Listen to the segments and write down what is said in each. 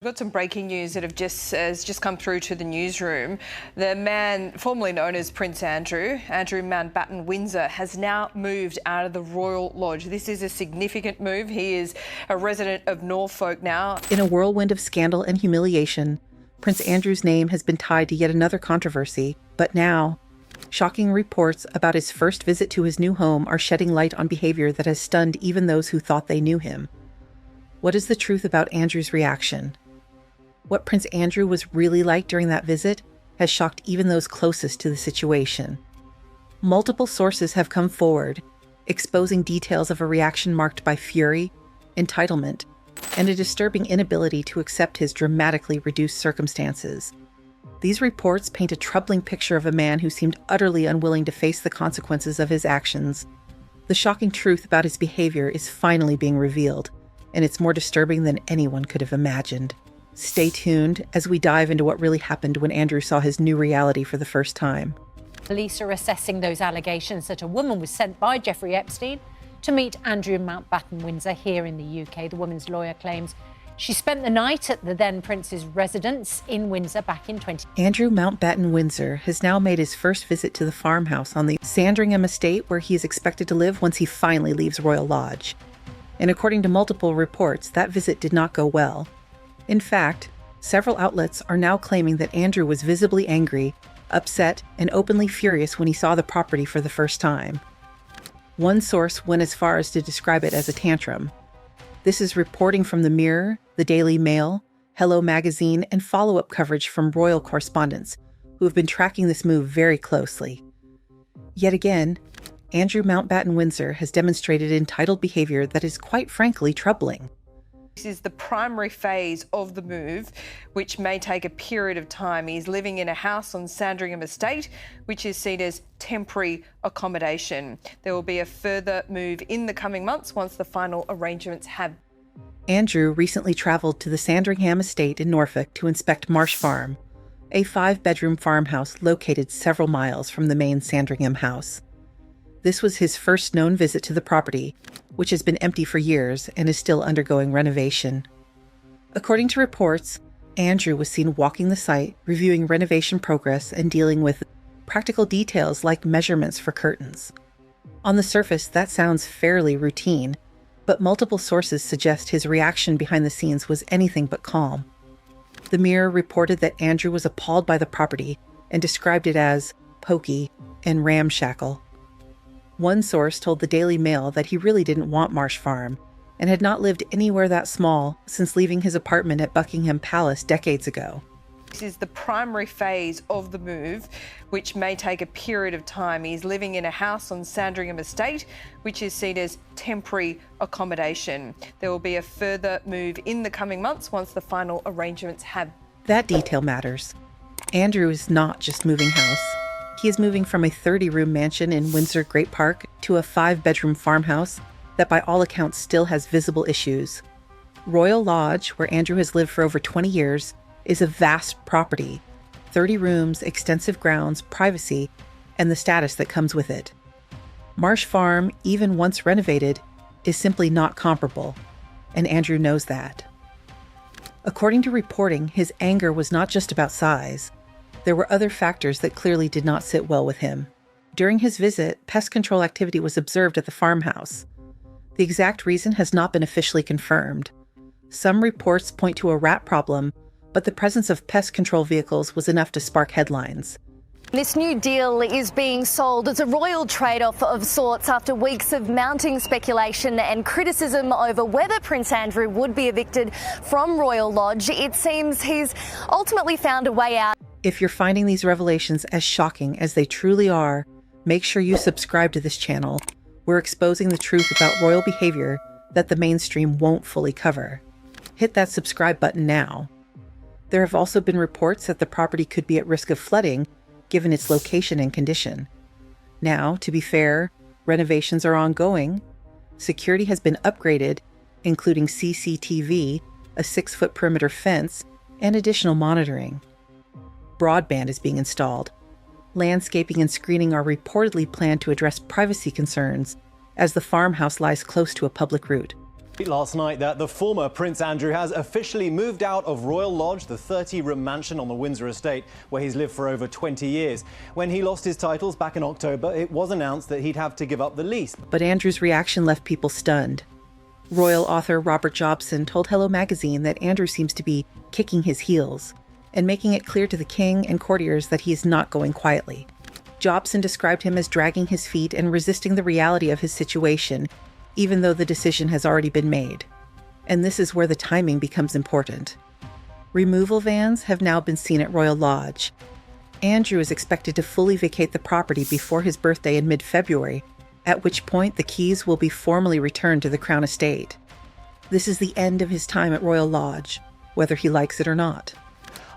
We've got some breaking news that has just come through to the newsroom. The man formerly known as Prince Andrew Mountbatten Windsor, has now moved out of the Royal Lodge. This is a significant move. He is a resident of Norfolk now. In a whirlwind of scandal and humiliation, Prince Andrew's name has been tied to yet another controversy. But now, shocking reports about his first visit to his new home are shedding light on behavior that has stunned even those who thought they knew him. What is the truth about Andrew's reaction? What Prince Andrew was really like during that visit has shocked even those closest to the situation. Multiple sources have come forward, exposing details of a reaction marked by fury, entitlement, and a disturbing inability to accept his dramatically reduced circumstances. These reports paint a troubling picture of a man who seemed utterly unwilling to face the consequences of his actions. The shocking truth about his behavior is finally being revealed, and it's more disturbing than anyone could have imagined. Stay tuned as we dive into what really happened when Andrew saw his new reality for the first time. Police are assessing those allegations that a woman was sent by Jeffrey Epstein to meet Andrew Mountbatten Windsor here in the UK. The woman's lawyer claims she spent the night at the then Prince's residence in Windsor back in Andrew Mountbatten Windsor has now made his first visit to the farmhouse on the Sandringham estate where he is expected to live once he finally leaves Royal Lodge. And according to multiple reports, that visit did not go well. In fact, several outlets are now claiming that Andrew was visibly angry, upset, and openly furious when he saw the property for the first time. One source went as far as to describe it as a tantrum. This is reporting from the Mirror, the Daily Mail, Hello Magazine, and follow-up coverage from royal correspondents who have been tracking this move very closely. Yet again, Andrew Mountbatten Windsor has demonstrated entitled behavior that is quite frankly troubling. This is the primary phase of the move, which may take a period of time. He's living in a house on Sandringham Estate, which is seen as temporary accommodation. There will be a further move in the coming months once the final arrangements have. Andrew recently travelled to the Sandringham Estate in Norfolk to inspect Marsh Farm, a 5-bedroom farmhouse located several miles from the main Sandringham house. This was his first known visit to the property, which has been empty for years and is still undergoing renovation. According to reports, Andrew was seen walking the site, reviewing renovation progress and dealing with practical details like measurements for curtains. On the surface, that sounds fairly routine, but multiple sources suggest his reaction behind the scenes was anything but calm. The Mirror reported that Andrew was appalled by the property and described it as pokey and ramshackle. One source told the Daily Mail that he really didn't want Marsh Farm and had not lived anywhere that small since leaving his apartment at Buckingham Palace decades ago. This is the primary phase of the move, which may take a period of time. He's living in a house on Sandringham Estate, which is seen as temporary accommodation. There will be a further move in the coming months once the final arrangements have. That detail matters. Andrew is not just moving house. He is moving from a 30-room mansion in Windsor Great Park to a 5-bedroom farmhouse that by all accounts still has visible issues. Royal Lodge, where Andrew has lived for over 20 years, is a vast property, 30 rooms, extensive grounds, privacy, and the status that comes with it. Marsh Farm, even once renovated, is simply not comparable, and Andrew knows that. According to reporting, his anger was not just about size. There were other factors that clearly did not sit well with him. During his visit, pest control activity was observed at the farmhouse. The exact reason has not been officially confirmed. Some reports point to a rat problem, but the presence of pest control vehicles was enough to spark headlines. This new deal is being sold as a royal trade-off of sorts after weeks of mounting speculation and criticism over whether Prince Andrew would be evicted from Royal Lodge. It seems he's ultimately found a way out. If you're finding these revelations as shocking as they truly are, make sure you subscribe to this channel. We're exposing the truth about royal behavior that the mainstream won't fully cover. Hit that subscribe button now. There have also been reports that the property could be at risk of flooding, given its location and condition. Now, to be fair, renovations are ongoing. Security has been upgraded, including CCTV, a 6-foot perimeter fence, and additional monitoring. Broadband is being installed. Landscaping and screening are reportedly planned to address privacy concerns, as the farmhouse lies close to a public route. Last night that the former Prince Andrew has officially moved out of Royal Lodge, the 30-room mansion on the Windsor estate where he's lived for over 20 years. When he lost his titles back in October, it was announced that he'd have to give up the lease. But Andrew's reaction left people stunned. Royal author Robert Jobson told Hello Magazine that Andrew seems to be kicking his heels and making it clear to the king and courtiers that he is not going quietly. Jobson described him as dragging his feet and resisting the reality of his situation, even though the decision has already been made. And this is where the timing becomes important. Removal vans have now been seen at Royal Lodge. Andrew is expected to fully vacate the property before his birthday in mid-February, at which point the keys will be formally returned to the Crown Estate. This is the end of his time at Royal Lodge, whether he likes it or not.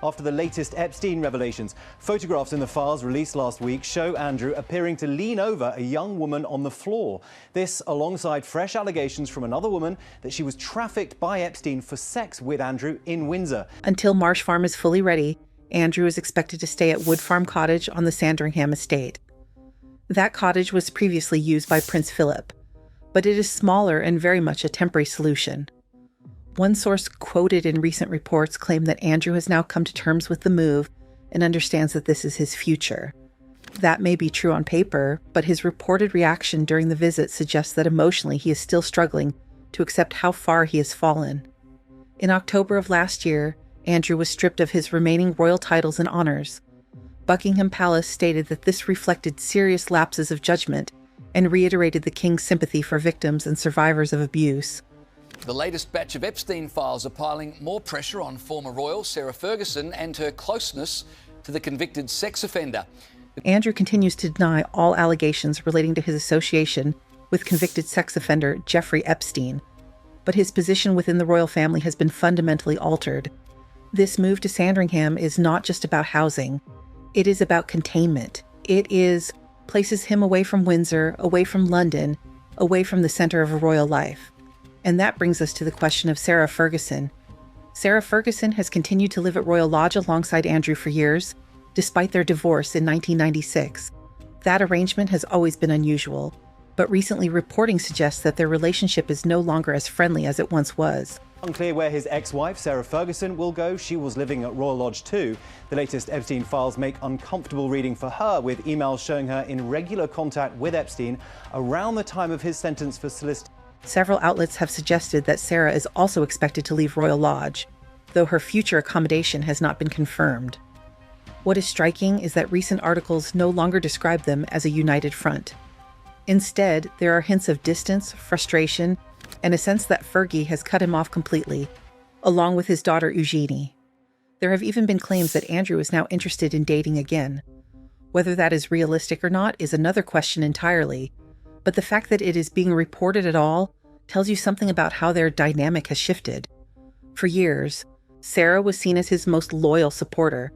After the latest Epstein revelations, photographs in the files released last week show Andrew appearing to lean over a young woman on the floor. This alongside fresh allegations from another woman that she was trafficked by Epstein for sex with Andrew in Windsor. Until Marsh Farm is fully ready, Andrew is expected to stay at Wood Farm Cottage on the Sandringham estate. That cottage was previously used by Prince Philip, but it is smaller and very much a temporary solution. One source quoted in recent reports claimed that Andrew has now come to terms with the move and understands that this is his future. That may be true on paper, but his reported reaction during the visit suggests that emotionally he is still struggling to accept how far he has fallen. In October of last year, Andrew was stripped of his remaining royal titles and honors. Buckingham Palace stated that this reflected serious lapses of judgment and reiterated the king's sympathy for victims and survivors of abuse. The latest batch of Epstein files are piling more pressure on former royal Sarah Ferguson and her closeness to the convicted sex offender. Andrew continues to deny all allegations relating to his association with convicted sex offender Jeffrey Epstein, but his position within the royal family has been fundamentally altered. This move to Sandringham is not just about housing. It is about containment. It places him away from Windsor, away from London, away from the center of a royal life. And that brings us to the question of Sarah Ferguson. Sarah Ferguson has continued to live at Royal Lodge alongside Andrew for years, despite their divorce in 1996. That arrangement has always been unusual, but recently reporting suggests that their relationship is no longer as friendly as it once was. Unclear where his ex-wife, Sarah Ferguson, will go. She was living at Royal Lodge too. The latest Epstein files make uncomfortable reading for her, with emails showing her in regular contact with Epstein around the time of his sentence for solicitation. Several outlets have suggested that Sarah is also expected to leave Royal Lodge, though her future accommodation has not been confirmed. What is striking is that recent articles no longer describe them as a united front. Instead, there are hints of distance, frustration, and a sense that Fergie has cut him off completely, along with his daughter Eugenie. There have even been claims that Andrew is now interested in dating again. Whether that is realistic or not is another question entirely, but the fact that it is being reported at all tells you something about how their dynamic has shifted. For years, Sarah was seen as his most loyal supporter.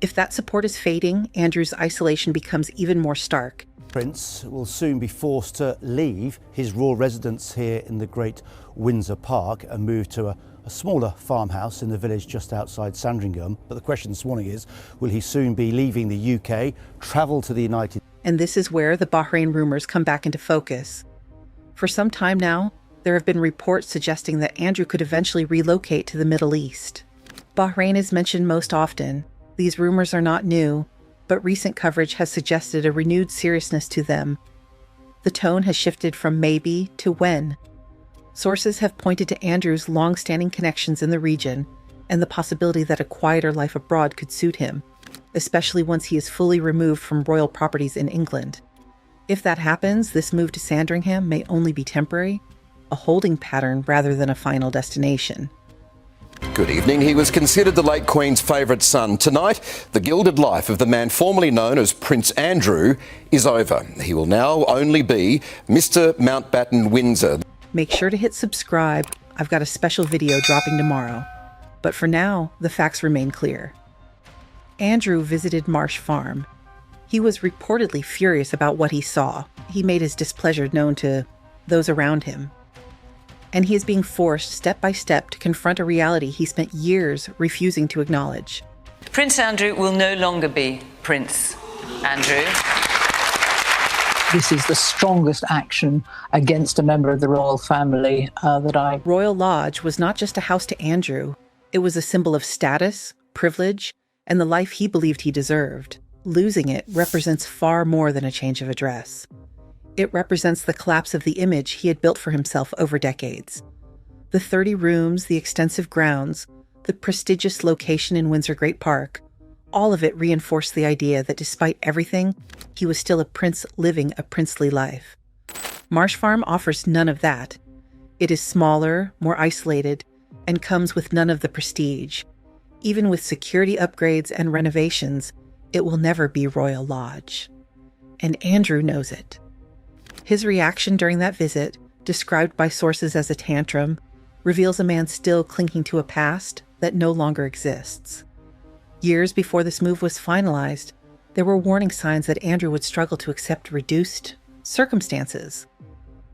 If that support is fading, Andrew's isolation becomes even more stark. Prince will soon be forced to leave his royal residence here in the Great Windsor Park and move to a smaller farmhouse in the village just outside Sandringham. But the question this morning is, will he soon be leaving the UK, travel to the United States? And this is where the Bahrain rumors come back into focus. For some time now, there have been reports suggesting that Andrew could eventually relocate to the Middle East. Bahrain is mentioned most often. These rumors are not new, but recent coverage has suggested a renewed seriousness to them. The tone has shifted from maybe to when. Sources have pointed to Andrew's long-standing connections in the region and the possibility that a quieter life abroad could suit him, especially once he is fully removed from royal properties in England. If that happens, this move to Sandringham may only be temporary, a holding pattern rather than a final destination. Good evening. He was considered the late Queen's favourite son. Tonight, the gilded life of the man formerly known as Prince Andrew is over. He will now only be Mr. Mountbatten Windsor. Make sure to hit subscribe. I've got a special video dropping tomorrow. But for now, the facts remain clear. Andrew visited Marsh Farm. He was reportedly furious about what he saw. He made his displeasure known to those around him. And he is being forced step by step to confront a reality he spent years refusing to acknowledge. Prince Andrew will no longer be Prince Andrew. This is the strongest action against a member of the royal family that I... Royal Lodge was not just a house to Andrew. It was a symbol of status, privilege, and the life he believed he deserved. Losing it represents far more than a change of address. It represents the collapse of the image he had built for himself over decades. The 30 rooms, the extensive grounds, the prestigious location in Windsor Great Park, all of it reinforced the idea that despite everything, he was still a prince living a princely life. Marsh Farm offers none of that. It is smaller, more isolated, and comes with none of the prestige. Even with security upgrades and renovations, it will never be Royal Lodge. And Andrew knows it. His reaction during that visit, described by sources as a tantrum, reveals a man still clinging to a past that no longer exists. Years before this move was finalized, there were warning signs that Andrew would struggle to accept reduced circumstances.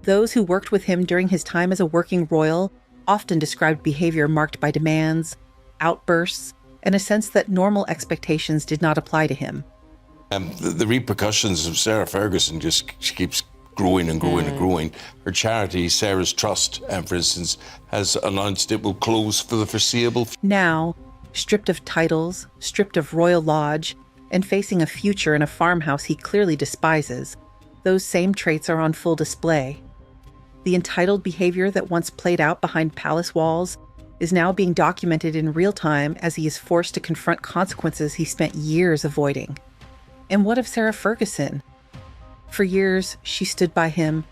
Those who worked with him during his time as a working royal often described behavior marked by demands, outbursts, and a sense that normal expectations did not apply to him. The repercussions of Sarah Ferguson she keeps growing and growing and growing. Her charity, Sarah's Trust, for instance, has announced it will close for the foreseeable future. Now, stripped of titles, stripped of Royal Lodge, and facing a future in a farmhouse he clearly despises, those same traits are on full display. The entitled behavior that once played out behind palace walls is now being documented in real time as he is forced to confront consequences he spent years avoiding. And what of Sarah Ferguson? For years, she stood by him.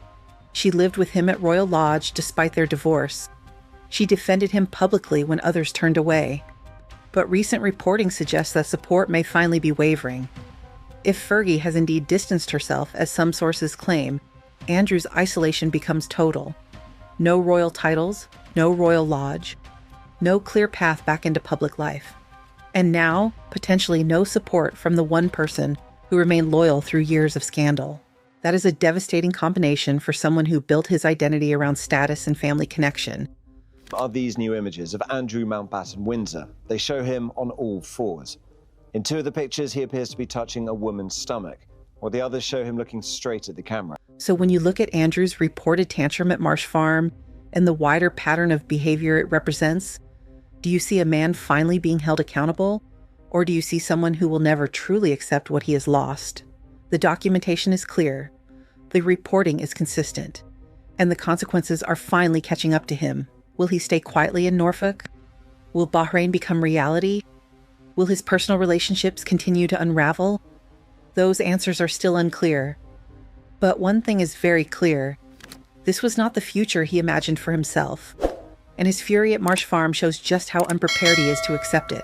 She lived with him at Royal Lodge despite their divorce. She defended him publicly when others turned away. But recent reporting suggests that support may finally be wavering. If Fergie has indeed distanced herself, as some sources claim, Andrew's isolation becomes total. No royal titles, no Royal Lodge, no clear path back into public life. And now, potentially no support from the one person who remained loyal through years of scandal. That is a devastating combination for someone who built his identity around status and family connection. Are these new images of Andrew Mountbatten Windsor. They show him on all fours. In two of the pictures, he appears to be touching a woman's stomach, while the others show him looking straight at the camera. So when you look at Andrew's reported tantrum at Marsh Farm and the wider pattern of behavior it represents, do you see a man finally being held accountable? Or do you see someone who will never truly accept what he has lost? The documentation is clear. The reporting is consistent. And the consequences are finally catching up to him. Will he stay quietly in Norfolk? Will Bahrain become reality? Will his personal relationships continue to unravel? Those answers are still unclear. But one thing is very clear. This was not the future he imagined for himself. And his fury at Marsh Farm shows just how unprepared he is to accept it.